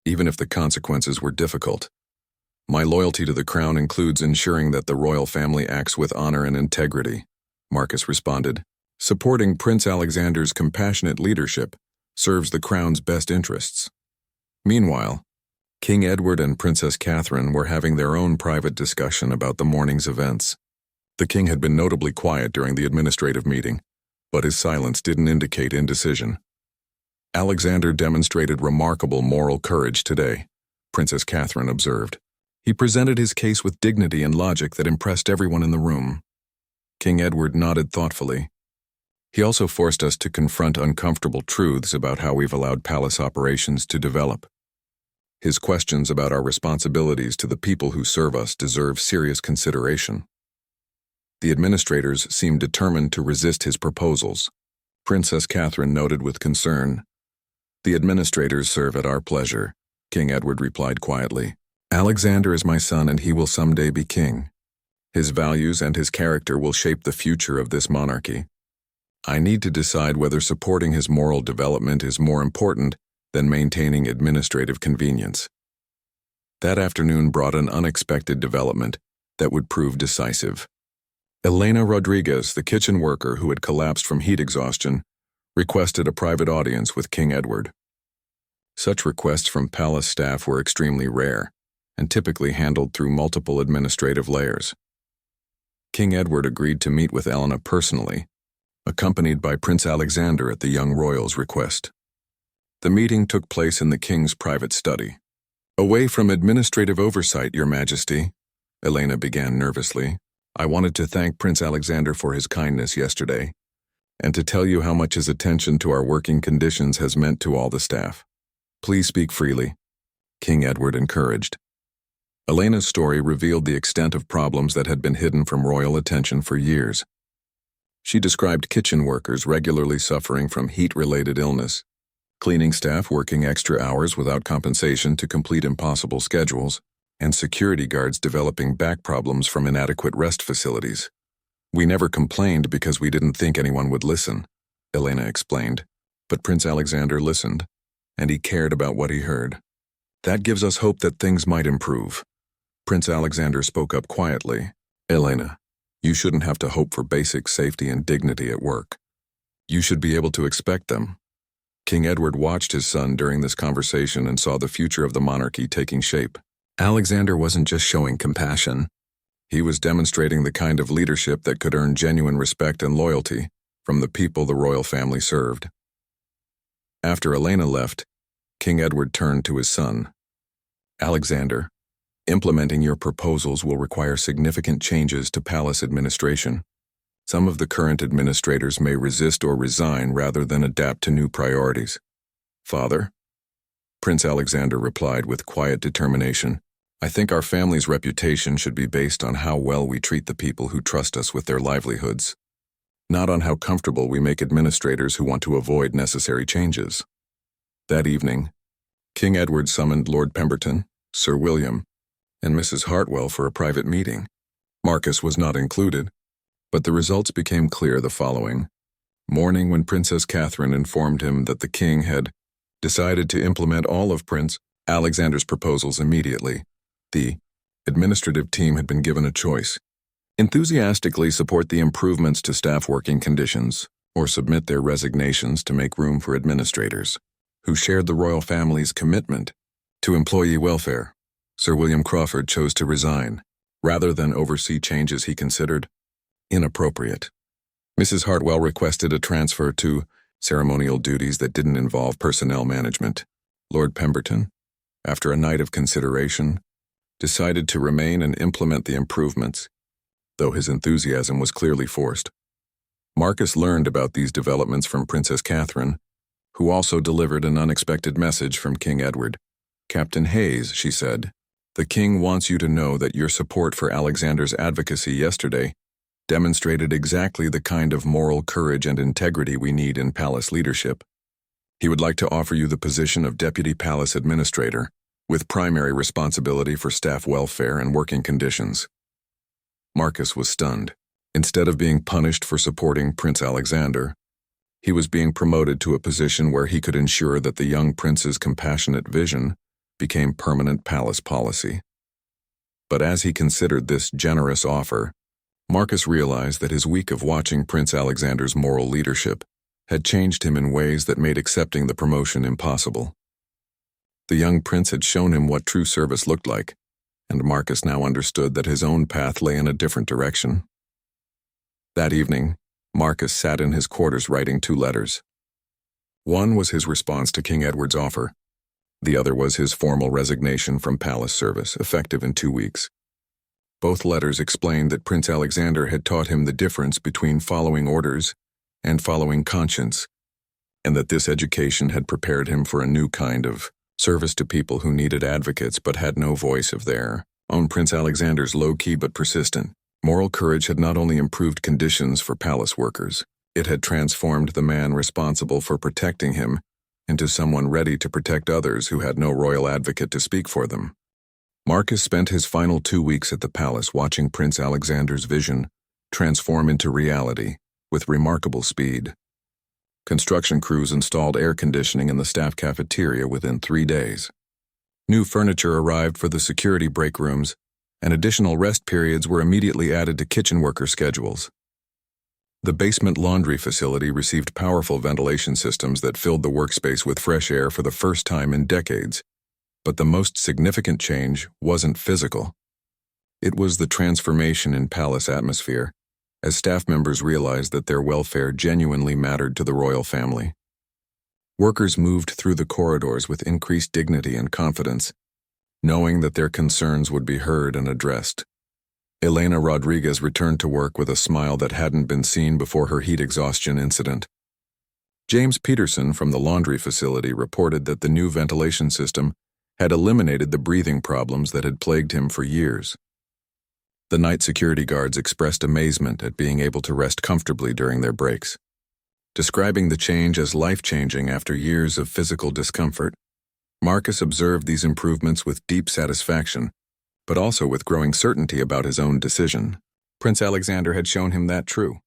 A: even if the consequences were difficult. My loyalty to the Crown includes ensuring that the royal family acts with honor and integrity, Marcus responded. Supporting Prince Alexander's compassionate leadership serves the Crown's best interests. Meanwhile, King Edward and Princess Catherine were having their own private discussion about the morning's events. The king had been notably quiet during the administrative meeting, but his silence didn't indicate indecision. Alexander demonstrated remarkable moral courage today, Princess Catherine observed. He presented his case with dignity and logic that impressed everyone in the room. King Edward nodded thoughtfully. He also forced us to confront uncomfortable truths about how we've allowed palace operations to develop. His questions about our responsibilities to the people who serve us deserve serious consideration. The administrators seemed determined to resist his proposals. Princess Catherine noted with concern. The administrators serve at our pleasure, King Edward replied quietly. Alexander is my son and he will someday be king. His values and his character will shape the future of this monarchy. I need to decide whether supporting his moral development is more important than maintaining administrative convenience. That afternoon brought an unexpected development that would prove decisive. Elena Rodriguez, the kitchen worker who had collapsed from heat exhaustion, requested a private audience with King Edward. Such requests from palace staff were extremely rare and typically handled through multiple administrative layers. King Edward agreed to meet with Elena personally, accompanied by Prince Alexander at the young royal's request. The meeting took place in the king's private study. Away from administrative oversight, Your Majesty, Elena began nervously. I wanted to thank Prince Alexander for his kindness yesterday, and to tell you how much his attention to our working conditions has meant to all the staff. Please speak freely, King Edward encouraged. Elena's story revealed the extent of problems that had been hidden from royal attention for years. She described kitchen workers regularly suffering from heat-related illness, cleaning staff working extra hours without compensation to complete impossible schedules, and security guards developing back problems from inadequate rest facilities. We never complained because we didn't think anyone would listen, Elena explained, but Prince Alexander listened, and he cared about what he heard. That gives us hope that things might improve. Prince Alexander spoke up quietly. Elena, you shouldn't have to hope for basic safety and dignity at work. You should be able to expect them. King Edward watched his son during this conversation and saw the future of the monarchy taking shape. Alexander wasn't just showing compassion. He was demonstrating the kind of leadership that could earn genuine respect and loyalty from the people the royal family served. After Elena left, King Edward turned to his son. Alexander, implementing your proposals will require significant changes to palace administration. Some of the current administrators may resist or resign rather than adapt to new priorities. Father, Prince Alexander replied with quiet determination, I think our family's reputation should be based on how well we treat the people who trust us with their livelihoods, not on how comfortable we make administrators who want to avoid necessary changes. That evening, King Edward summoned Lord Pemberton, Sir William, and Mrs. Hartwell for a private meeting. Marcus was not included, but the results became clear the following morning when Princess Catherine informed him that the king had decided to implement all of Prince Alexander's proposals immediately. The administrative team had been given a choice: enthusiastically support the improvements to staff working conditions, or submit their resignations to make room for administrators who shared the royal family's commitment to employee welfare. Sir William Crawford chose to resign, rather than oversee changes he considered inappropriate. Mrs. Hartwell requested a transfer to ceremonial duties that didn't involve personnel management. Lord Pemberton, after a night of consideration, decided to remain and implement the improvements, though his enthusiasm was clearly forced. Marcus learned about these developments from Princess Catherine, who also delivered an unexpected message from King Edward. "Captain Hayes," she said, "the king wants you to know that your support for Alexander's advocacy yesterday demonstrated exactly the kind of moral courage and integrity we need in palace leadership. He would like to offer you the position of Deputy Palace Administrator, with primary responsibility for staff welfare and working conditions." Marcus was stunned. Instead of being punished for supporting Prince Alexander, he was being promoted to a position where he could ensure that the young prince's compassionate vision became permanent palace policy. But as he considered this generous offer, Marcus realized that his week of watching Prince Alexander's moral leadership had changed him in ways that made accepting the promotion impossible. The young prince had shown him what true service looked like, and Marcus now understood that his own path lay in a different direction. That evening, Marcus sat in his quarters writing 2 letters. One was his response to King Edward's offer. The other was his formal resignation from palace service, effective in 2 weeks. Both letters explained that Prince Alexander had taught him the difference between following orders and following conscience, and that this education had prepared him for a new kind of service to people who needed advocates but had no voice of their own. Prince Alexander's low-key but persistent moral courage had not only improved conditions for palace workers, it had transformed the man responsible for protecting him into someone ready to protect others who had no royal advocate to speak for them. Marcus spent his final 2 weeks at the palace watching Prince Alexander's vision transform into reality with remarkable speed. Construction crews installed air conditioning in the staff cafeteria within 3 days. New furniture arrived for the security break rooms, and additional rest periods were immediately added to kitchen worker schedules. The basement laundry facility received powerful ventilation systems that filled the workspace with fresh air for the first time in decades. But the most significant change wasn't physical. It was the transformation in palace atmosphere, as staff members realized that their welfare genuinely mattered to the royal family. Workers moved through the corridors with increased dignity and confidence, knowing that their concerns would be heard and addressed. Elena Rodriguez returned to work with a smile that hadn't been seen before her heat exhaustion incident. James Peterson from the laundry facility reported that the new ventilation system had eliminated the breathing problems that had plagued him for years. The night security guards expressed amazement at being able to rest comfortably during their breaks. Describing the change as life-changing after years of physical discomfort, Marcus observed these improvements with deep satisfaction, but also with growing certainty about his own decision. Prince Alexander had shown him that true.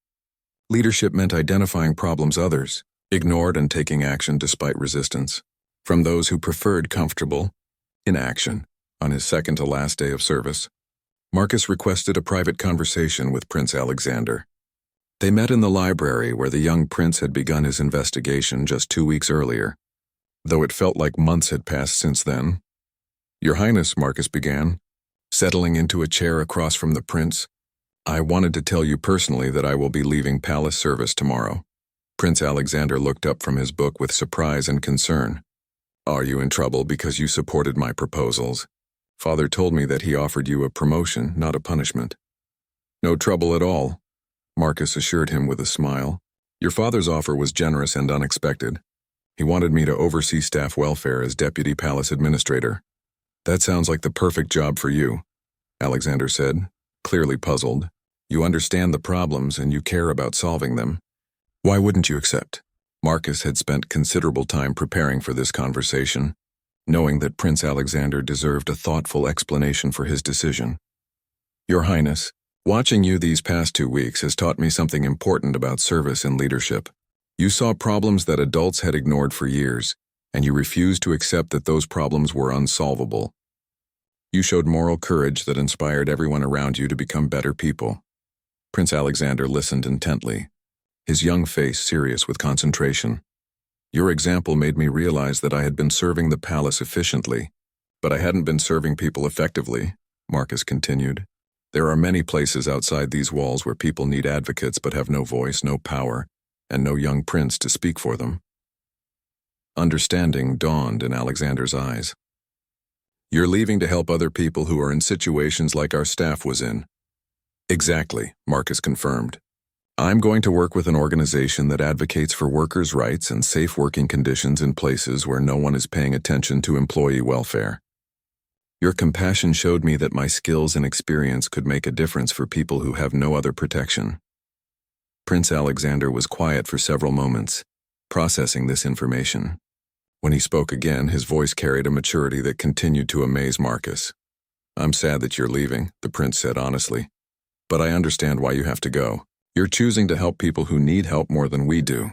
A: Leadership meant identifying problems others ignored and taking action despite resistance, from those who preferred comfortable inaction. On his second to last day of service, Marcus requested a private conversation with Prince Alexander. They met in the library where the young prince had begun his investigation just 2 weeks earlier, though it felt like months had passed since then. "Your Highness," Marcus began, settling into a chair across from the prince, "I wanted to tell you personally that I will be leaving palace service tomorrow." Prince Alexander looked up from his book with surprise and concern. "Are you in trouble because you supported my proposals? Father told me that he offered you a promotion, not a punishment." "No trouble at all," Marcus assured him with a smile. "Your father's offer was generous and unexpected. He wanted me to oversee staff welfare as Deputy Palace Administrator." "That sounds like the perfect job for you," Alexander said, clearly puzzled. "You understand the problems and you care about solving them. Why wouldn't you accept?" Marcus had spent considerable time preparing for this conversation, knowing that Prince Alexander deserved a thoughtful explanation for his decision. "Your Highness, watching you these past 2 weeks has taught me something important about service and leadership. You saw problems that adults had ignored for years, and you refused to accept that those problems were unsolvable. You showed moral courage that inspired everyone around you to become better people." Prince Alexander listened intently, his young face serious with concentration. "Your example made me realize that I had been serving the palace efficiently, but I hadn't been serving people effectively," Marcus continued. "There are many places outside these walls where people need advocates but have no voice, no power, and no young prince to speak for them." Understanding dawned in Alexander's eyes. You're leaving to help other people who are in situations like our staff was in. Exactly, Marcus confirmed. I'm going to work with an organization that advocates for workers' rights and safe working conditions in places where no one is paying attention to employee welfare. Your compassion showed me that my skills and experience could make a difference for people who have no other protection. Prince Alexander was quiet for several moments, processing this information. When he spoke again, his voice carried a maturity that continued to amaze Marcus. I'm sad that you're leaving, the prince said honestly. But I understand why you have to go. You're choosing to help people who need help more than we do.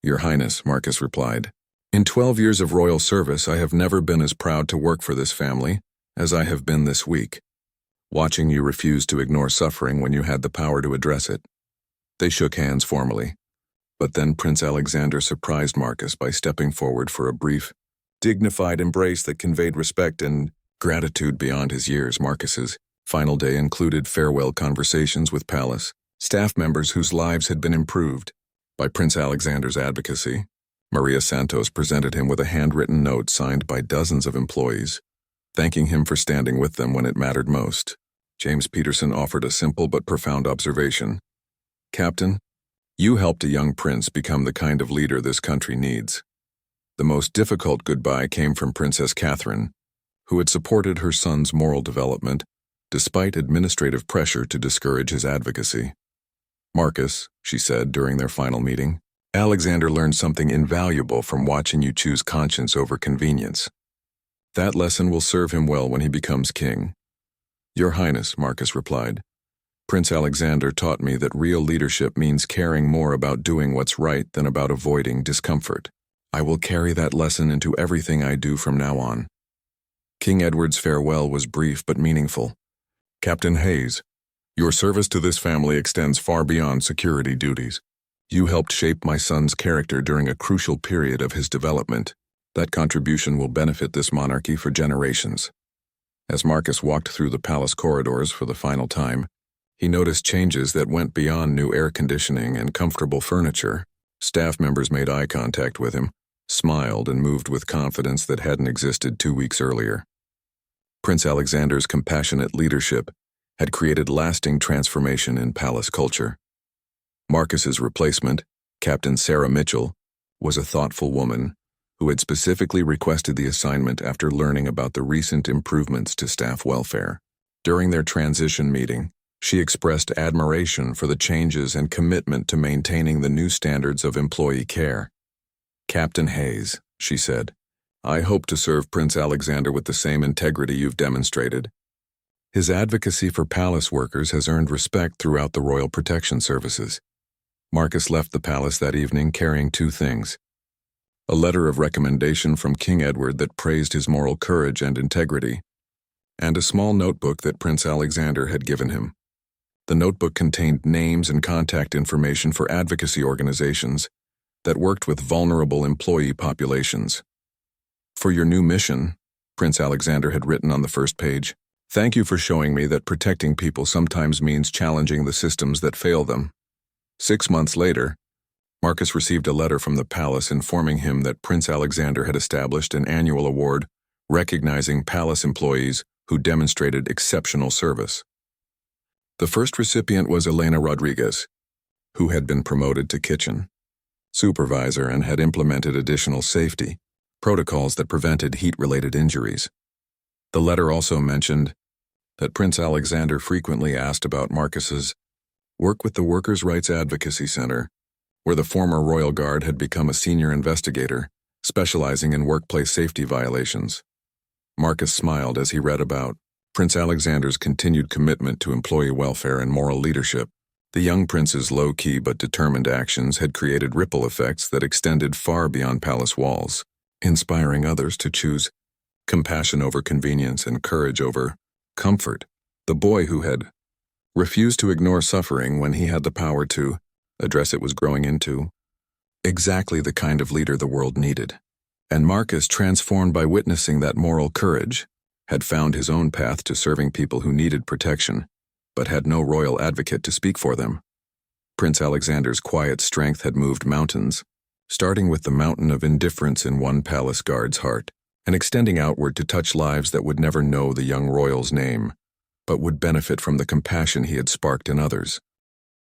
A: Your Highness, Marcus replied. In 12 years of royal service, I have never been as proud to work for this family as I have been this week, watching you refuse to ignore suffering when you had the power to address it. They shook hands formally, but then Prince Alexander surprised Marcus by stepping forward for a brief, dignified embrace that conveyed respect and gratitude beyond his years. Marcus's final day included farewell conversations with palace staff members whose lives had been improved by Prince Alexander's advocacy. Maria Santos presented him with a handwritten note signed by dozens of employees, thanking him for standing with them when it mattered most. James Peterson offered a simple but profound observation. Captain, you helped a young prince become the kind of leader this country needs. The most difficult goodbye came from Princess Catherine, who had supported her son's moral development despite administrative pressure to discourage his advocacy. Marcus, she said during their final meeting, Alexander learned something invaluable from watching you choose conscience over convenience. That lesson will serve him well when he becomes king. Your Highness, Marcus replied. Prince Alexander taught me that real leadership means caring more about doing what's right than about avoiding discomfort. I will carry that lesson into everything I do from now on. King Edward's farewell was brief but meaningful. Captain Hayes, your service to this family extends far beyond security duties. You helped shape my son's character during a crucial period of his development. That contribution will benefit this monarchy for generations. As Marcus walked through the palace corridors for the final time, he noticed changes that went beyond new air conditioning and comfortable furniture. Staff members made eye contact with him, smiled, and moved with confidence that hadn't existed 2 weeks earlier. Prince Alexander's compassionate leadership had created lasting transformation in palace culture. Marcus's replacement, Captain Sarah Mitchell, was a thoughtful woman who had specifically requested the assignment after learning about the recent improvements to staff welfare. During their transition meeting, she expressed admiration for the changes and commitment to maintaining the new standards of employee care. Captain Hayes, she said, I hope to serve Prince Alexander with the same integrity you've demonstrated. His advocacy for palace workers has earned respect throughout the Royal Protection Services. Marcus left the palace that evening carrying 2 things. A letter of recommendation from King Edward that praised his moral courage and integrity, and a small notebook that Prince Alexander had given him. The notebook contained names and contact information for advocacy organizations that worked with vulnerable employee populations. For your new mission, Prince Alexander had written on the first page, thank you for showing me that protecting people sometimes means challenging the systems that fail them. 6 months later, Marcus received a letter from the palace informing him that Prince Alexander had established an annual award recognizing palace employees who demonstrated exceptional service. The first recipient was Elena Rodriguez, who had been promoted to kitchen supervisor and had implemented additional safety protocols that prevented heat-related injuries. The letter also mentioned that Prince Alexander frequently asked about Marcus's work with the Workers' Rights Advocacy Center, where the former Royal Guard had become a senior investigator, specializing in workplace safety violations. Marcus smiled as he read about Prince Alexander's continued commitment to employee welfare and moral leadership. The young prince's low-key but determined actions had created ripple effects that extended far beyond palace walls, inspiring others to choose compassion over convenience and courage over comfort. The boy who had refused to ignore suffering when he had the power to address it was growing into exactly the kind of leader the world needed. And Marcus, transformed by witnessing that moral courage, had found his own path to serving people who needed protection, but had no royal advocate to speak for them. Prince Alexander's quiet strength had moved mountains, starting with the mountain of indifference in one palace guard's heart. and extending outward to touch lives that would never know the young royal's name, but would benefit from the compassion he had sparked in others.